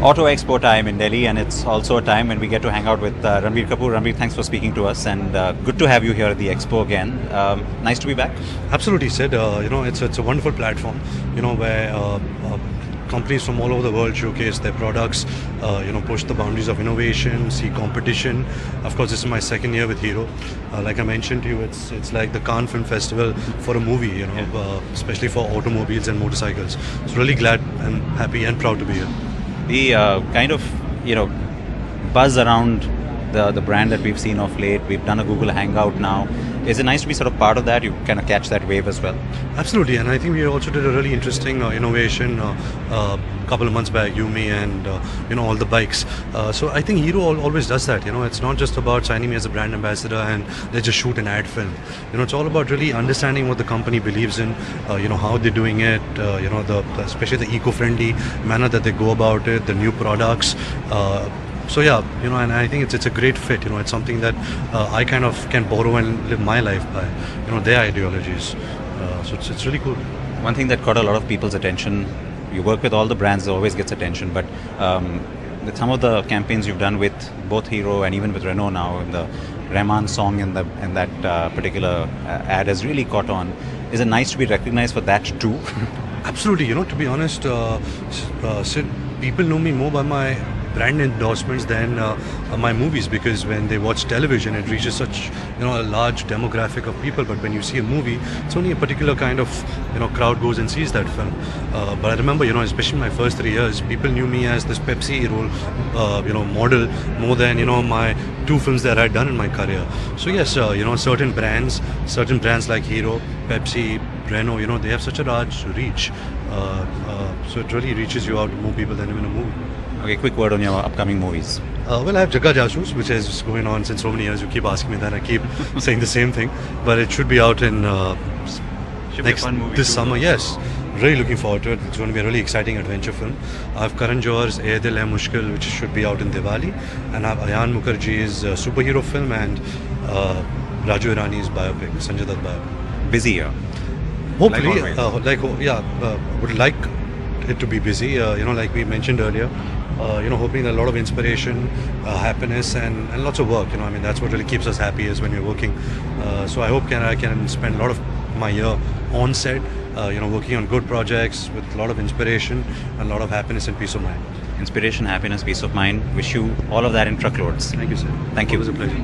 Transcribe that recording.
Auto Expo time in Delhi, and it's also a time when we get to hang out with Ranbir Kapoor. Ranbir, thanks for speaking to us, and good to have you here at the Expo again. Nice to be back. Absolutely, Sid. It's a wonderful platform, where companies from all over the world showcase their products, push the boundaries of innovation, see competition. Of course, this is my second year with Hero. Like I mentioned to you, it's like the Cannes Film Festival for a movie, especially for automobiles and motorcycles. So really glad and happy and proud to be here. The kind of buzz around the brand that we've seen of late. We've done a Google Hangout now. Is it nice to be sort of part of that? You kind of catch that wave as well. Absolutely, and I think we also did a really interesting innovation a couple of months back, Yumi and all the bikes. So I think Hero always does that. It's not just about signing me as a brand ambassador and let's just shoot an ad film. It's all about really understanding what the company believes in, how they're doing it, especially the eco-friendly manner that they go about it, the new products. So yeah, and I think it's a great fit. It's something that I kind of can borrow and live my life by. Their ideologies. So it's really cool. One thing that caught a lot of people's attention. You work with all the brands, it always gets attention. But with some of the campaigns you've done with both Hero and even with Renault now, and the Rahman song in that particular ad has really caught on. Is it nice to be recognized for that too? Absolutely. To be honest, Sid, people know me more by my brand endorsements than my movies, because when they watch television it reaches such a large demographic of people, but when you see a movie it's only a particular kind of crowd goes and sees that film. But I remember especially my first 3 years, people knew me as this Pepsi role model more than my 2 films that I had done in my career. So yes, certain brands like Hero, Pepsi, Renault, they have such a large reach, so it really reaches you out to more people than even a movie. Okay, quick word on your upcoming movies. Well, I have Jagga Jasoos, which is going on since so many years. You keep asking me that, I keep saying the same thing. But it should be out in this summer. Yes, really looking forward to it. It's going to be a really exciting adventure film. I have Karan Johar's Ae Dil Hai Mushkil, which should be out in Diwali, and I have Ayan Mukherjee's superhero film and Raju Irani's biopic, Sanjay Dutt biopic. Busy year. Hopefully, would like it to be busy. Like we mentioned earlier. Hoping that a lot of inspiration, happiness, and lots of work. That's what really keeps us happy is when we're working. So I hope I can spend a lot of my year on set, working on good projects with a lot of inspiration and a lot of happiness and peace of mind. Inspiration, happiness, peace of mind. Wish you all of that in truckloads. Thank you, sir. Thank you. It was a pleasure.